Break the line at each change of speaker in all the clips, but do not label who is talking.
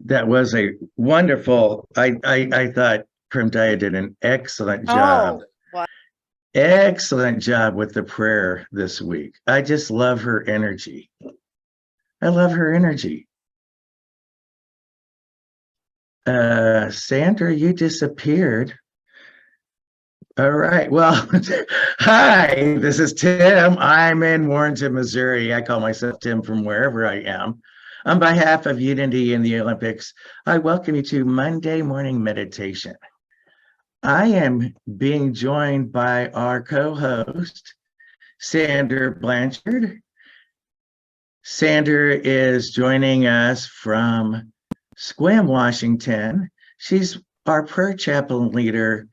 That was a wonderful. I thought Prim Daya did an excellent job.
Oh, well,
Excellent job with the prayer this week. I just love her energy. I love her energy. Sandra, you disappeared. All right. Well, hi, this is Tim. I'm in Warrenton, Missouri. I call myself Tim from wherever I am. On behalf of Unity in the Olympics, I welcome you to Monday morning meditation. I am being joined by our co-host, Sandra Blanchard. Sandra is joining us from Sequim, Washington. She's our prayer chaplain leader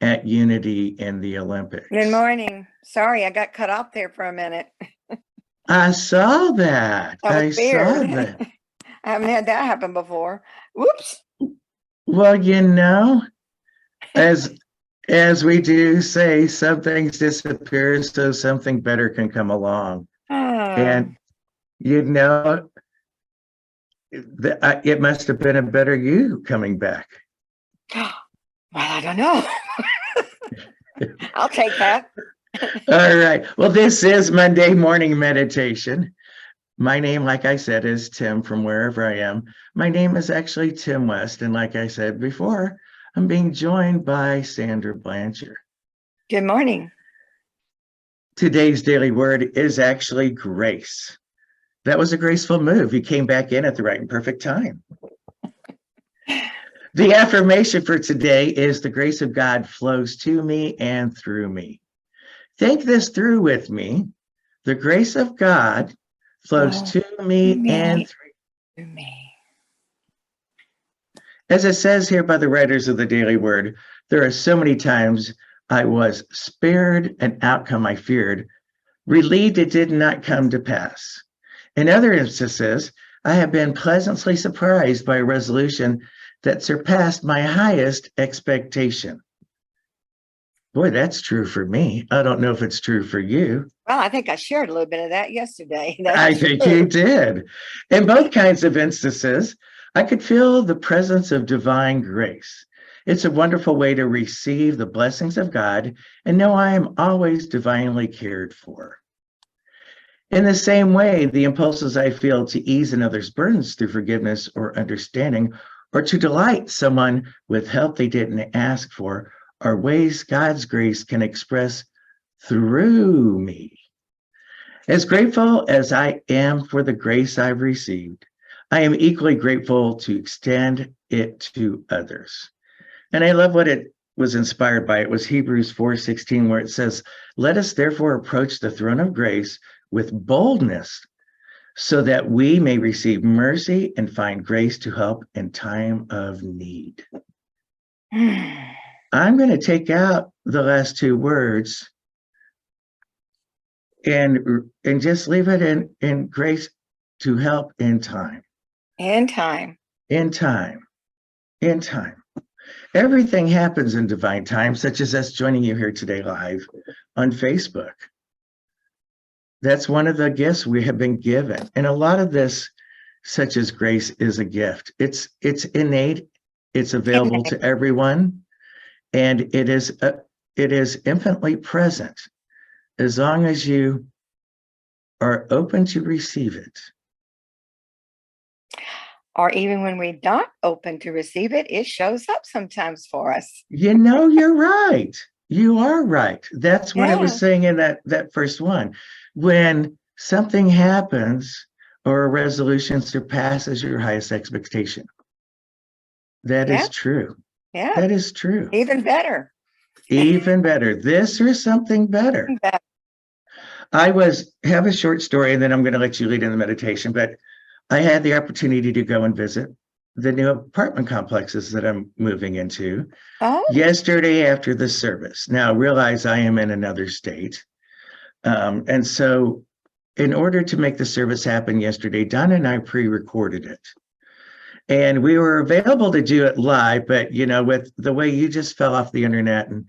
at Unity in the Olympics.
good morning. Sorry, I got cut off there for a minute.
I saw that.
That
I
was
saw
weird.
that.
I haven't had that happen before. Whoops.
Well, as we do say, some things disappear so something better can come along.
Oh,
And you know, it must have been a better you coming back.
well, I don't know. I'll take that.
All right. Well, this is Monday morning meditation. My name, like I said, is Tim from wherever I am. My name is actually Tim West. And like I said before, I'm being joined by Sandra Blanchard.
Good morning.
Today's daily word is actually grace. That was a graceful move. You came back in at the right and perfect time. The affirmation for today is the grace of God flows to me and through me. Think this through with me. The grace of God flows to me and through
me.
As it says here by the writers of the Daily Word, there are so many times I was spared an outcome I feared, relieved it did not come to pass. In other instances, I have been pleasantly surprised by a resolution that surpassed my highest expectation. Boy, that's true for me. I don't know if it's true for you.
Well, I think I shared a little bit of that yesterday.
I think you did. In both kinds of instances, I could feel the presence of divine grace. It's a wonderful way to receive the blessings of God and know I am always divinely cared for. In the same way, the impulses I feel to ease another's burdens through forgiveness or understanding, or to delight someone with help they didn't ask for, are ways God's grace can express through me. As grateful as I am for the grace I've received, I am equally grateful to extend it to others. And I love what it was inspired by. It was Hebrews 4:16, where it says, "Let us therefore approach the throne of grace with boldness, so that we may receive mercy and find grace to help in time of need." I'm going to take out the last two words and just leave it in grace to help in time.
In time.
In time. In time. Everything happens in divine time, such as us joining you here today live on Facebook. That's one of the gifts we have been given. And a lot of this, such as grace, is a gift. It's innate. It's available to everyone. And it is infinitely present as long as you are open to receive it.
Or even when we're not open to receive it, it shows up sometimes for us.
You know, you're right. You are right. That's what I was saying in that first one. When something happens or a resolution surpasses your highest expectation. That is true.
Yeah.
That is true.
Even better.
Even better. This or something better. I have a short story, and then I'm going to let you lead in the meditation, but I had the opportunity to go and visit the new apartment complexes that I'm moving into yesterday after the service. Now, realize I am in another state. And so in order to make the service happen yesterday, Donna and I pre-recorded it. And we were available to do it live, but you know, with the way you just fell off the internet, and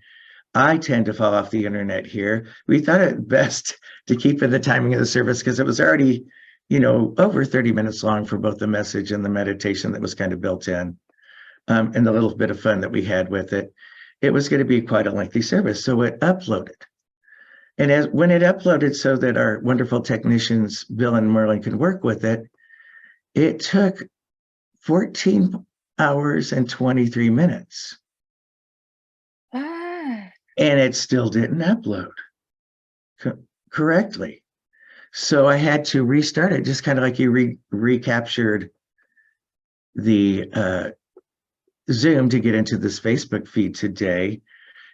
I tend to fall off the internet here, we thought it best to keep in the timing of the service because it was already over 30 minutes long for both the message and the meditation that was kind of built in, and the little bit of fun that we had with it. It was going to be quite a lengthy service. So it uploaded. And when it uploaded so that our wonderful technicians, Bill and Merlin, could work with it, it took 14 hours and 23 minutes.
Ah.
And it still didn't upload correctly. So I had to restart it, just kind of like you recaptured the Zoom to get into this Facebook feed today.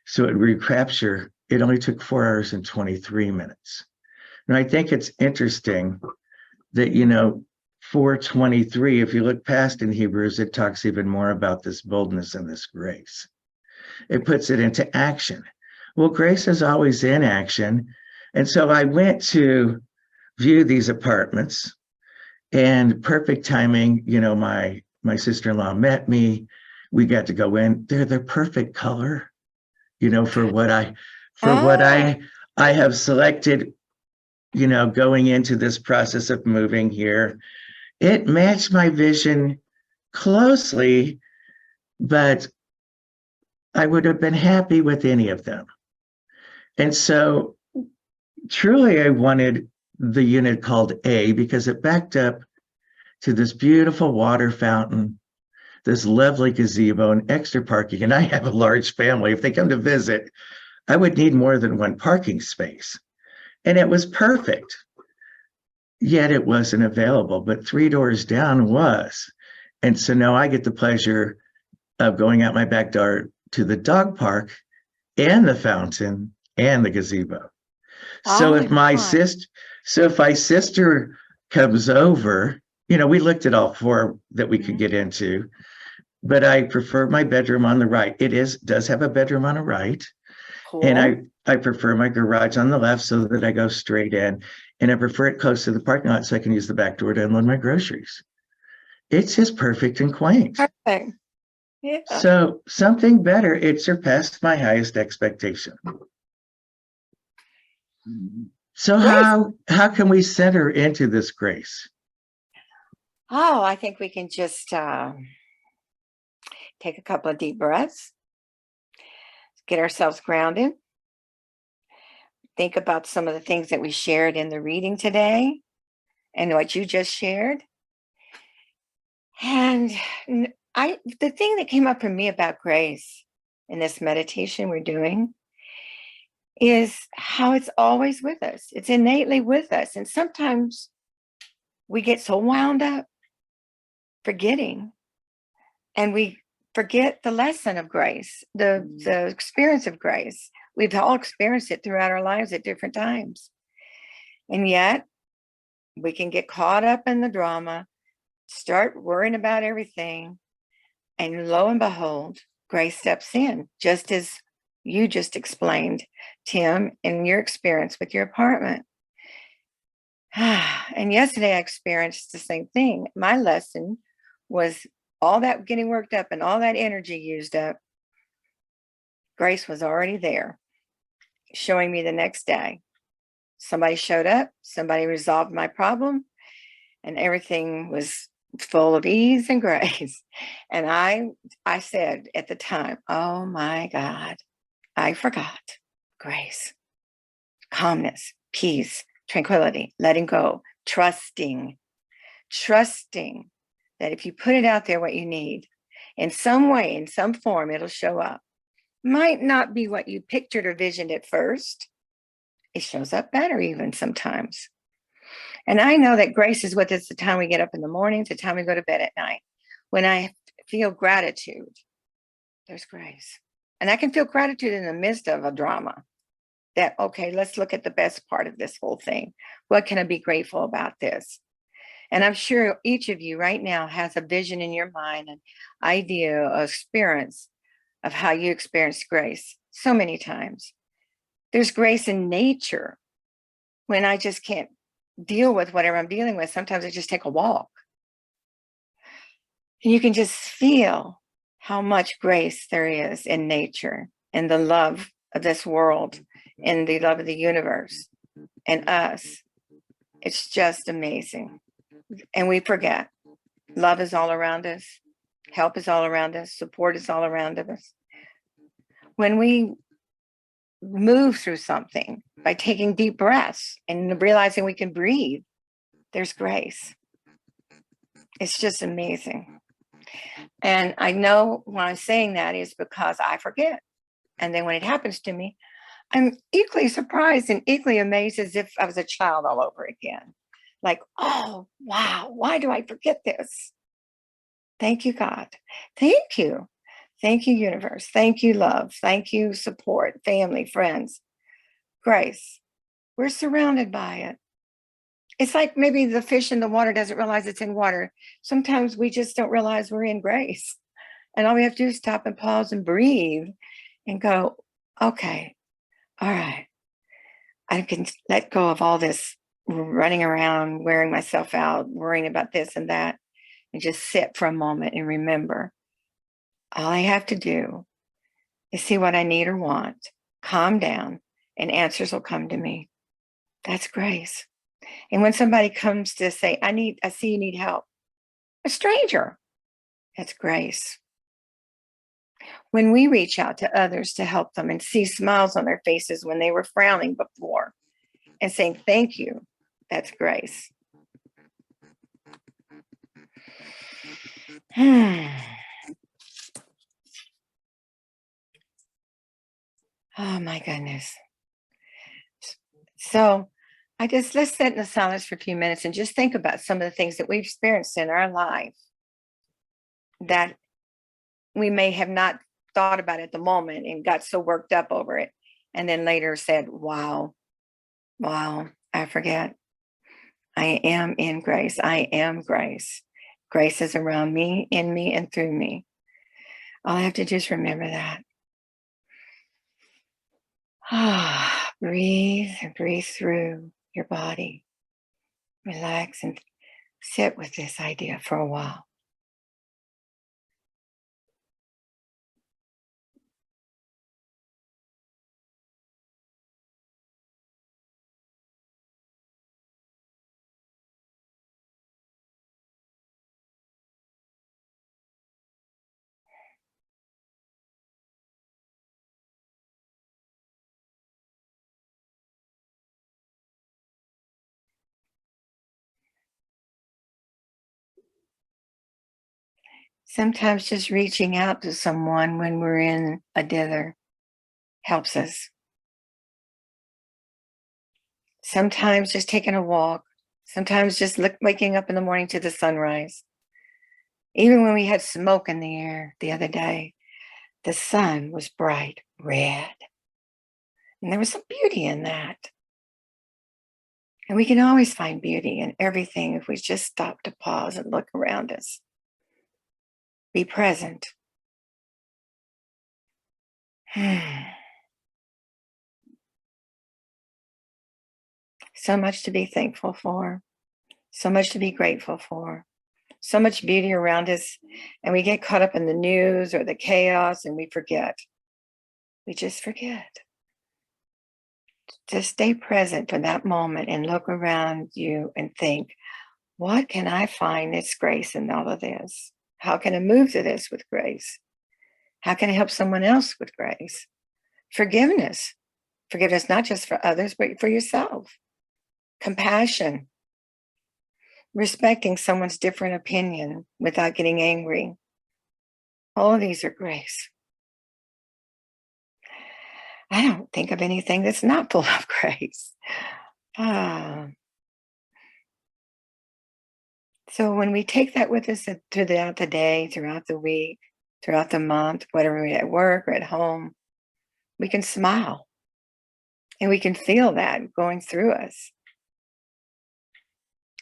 So it recapture, it only took 4 hours and 23 minutes. Now, I think it's interesting that, 4:23, if you look past in Hebrews, it talks even more about this boldness and this grace. It puts it into action. Well, grace is always in action. And so I went to view these apartments, and perfect timing, my sister-in-law met me. We got to go in. They're the perfect color, for what I have selected, going into this process of moving here. It matched my vision closely, but I would have been happy with any of them. And so truly I wanted the unit called A because it backed up to this beautiful water fountain, this lovely gazebo, and extra parking. And I have a large family. If they come to visit, I would need more than one parking space. And it was perfect. Yet it wasn't available, but 3 doors down was. And so now I get the pleasure of going out my back door to the dog park and the fountain and the gazebo. So if my sister comes over, we looked at all 4 that we could get into, but I prefer my bedroom on the right. It does have a bedroom on the right.
Cool.
And I prefer my garage on the left so that I go straight in. And I prefer it close to the parking lot so I can use the back door to unload my groceries. It's just perfect and quaint.
Perfect. Yeah.
So something better, it surpassed my highest expectation. So how can we center into this grace?
Oh, I think we can just take a couple of deep breaths, get ourselves grounded, think about some of the things that we shared in the reading today and what you just shared. And the thing that came up for me about grace in this meditation we're doing is how it's always with us. It's innately with us. And sometimes we get so wound up forgetting, and we forget the lesson of grace, the experience of grace. We've all experienced it throughout our lives at different times. And yet we can get caught up in the drama, start worrying about everything. And lo and behold, grace steps in, just as you just explained, Tim, in your experience with your apartment. And yesterday I experienced the same thing. My lesson was all that getting worked up and all that energy used up. Grace was already there, showing me the next day. Somebody showed up, somebody resolved my problem, and everything was full of ease and grace. And I said at the time, oh my God, I forgot grace, calmness, peace, tranquility, letting go, trusting that if you put it out there, what you need, in some way, in some form, it'll show up. Might not be what you pictured or visioned at first. It shows up better even sometimes. And I know that grace is with us the time we get up in the morning, the time we go to bed at night. When I feel gratitude, there's grace. And I can feel gratitude in the midst of a drama. That, okay, let's look at the best part of this whole thing. What can I be grateful about this? And I'm sure each of you right now has a vision in your mind, an idea, an experience of how you experience grace so many times. There's grace in nature. When I just can't deal with whatever I'm dealing with, sometimes I just take a walk. And you can just feel how much grace there is in nature and the love of this world and the love of the universe and us. It's just amazing. And we forget. Love is all around us. Help is all around us. Support is all around us. When we move through something by taking deep breaths and realizing we can breathe, there's grace. It's just amazing. And I know when I'm saying that is because I forget. And then when it happens to me, I'm equally surprised and equally amazed as if I was a child all over again. Like, oh, wow, why do I forget this? Thank you, God. Thank you. Thank you, universe. Thank you, love. Thank you, support, family, friends, grace. We're surrounded by it. It's like maybe the fish in the water doesn't realize it's in water. Sometimes we just don't realize we're in grace. And all we have to do is stop and pause and breathe and go, okay, all right. I can let go of all this running around, wearing myself out, worrying about this and that, and just sit for a moment and remember all I have to do is see what I need or want, calm down, and answers will come to me. That's grace. And when somebody comes to say, I see you need help, a stranger, that's grace. When we reach out to others to help them and see smiles on their faces when they were frowning before and saying thank you, that's grace. Oh my goodness. So let's sit in the silence for a few minutes and just think about some of the things that we've experienced in our life that we may have not thought about at the moment and got so worked up over it. And then later said, wow, I forget. I am in grace. I am grace. Grace is around me, in me, and through me. All I have to do is remember that. Breathe and breathe through your body. Relax and sit with this idea for a while. Sometimes just reaching out to someone when we're in a dither helps us. Sometimes just taking a walk. Sometimes just waking up in the morning to the sunrise. Even when we had smoke in the air the other day, the sun was bright red. And there was some beauty in that. And we can always find beauty in everything if we just stop to pause and look around us. Be present. So much to be thankful for. So much to be grateful for. So much beauty around us. And we get caught up in the news or the chaos and we forget. We just forget. Just stay present for that moment and look around you and think, what can I find that's grace in all of this? How can I move through this with grace? How can I help someone else with grace? Forgiveness. Forgiveness not just for others, but for yourself. Compassion. Respecting someone's different opinion without getting angry. All of these are grace. I don't think of anything that's not full of grace. So when we take that with us throughout the day, throughout the week, throughout the month, whether we're at work or at home, we can smile and we can feel that going through us.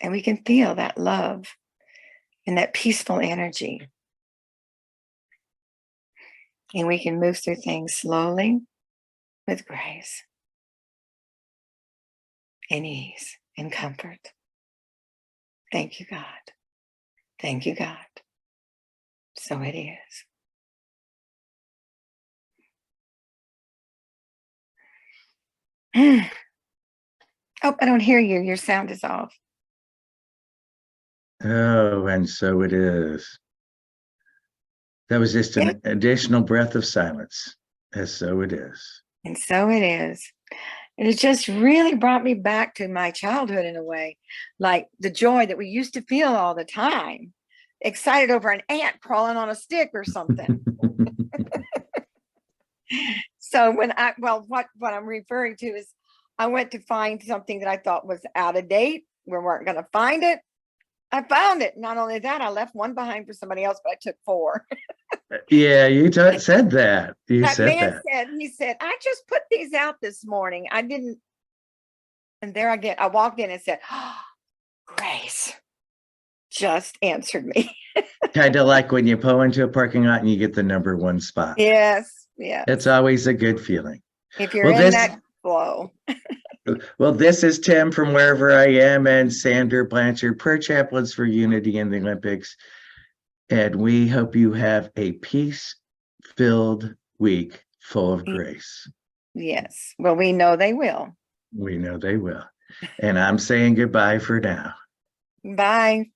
And we can feel that love and that peaceful energy. And we can move through things slowly with grace and ease and comfort. Thank you, God. Thank you, God. So it is. Oh, I don't hear you. Your sound is off.
Oh, and so it is. That was just
Yeah.
an additional breath of silence. And so it is.
And so it is. And it just really brought me back to my childhood in a way, like the joy that we used to feel all the time, excited over an ant crawling on a stick or something. So what I'm referring to is I went to find something that I thought was out of date. We weren't going to find it. I found it. Not only that, I left one behind for somebody else, but I took 4.
Yeah, you said that. You
That
said
man
that.
he said, I just put these out this morning. I didn't. And there I walked in and said, oh, Grace just answered me.
Kind of like when you pull into a parking lot and you get the number 1 spot.
Yes. Yeah.
It's always a good feeling.
If you're
Well,
in
this
that flow.
well, this is Tim from Wherever I Am and Sandra Blanchard, Prayer Chaplains for Unity in the Olympics. And we hope you have a peace-filled week full of grace.
Yes. Well, we know they will.
We know they will. And I'm saying goodbye for now.
Bye.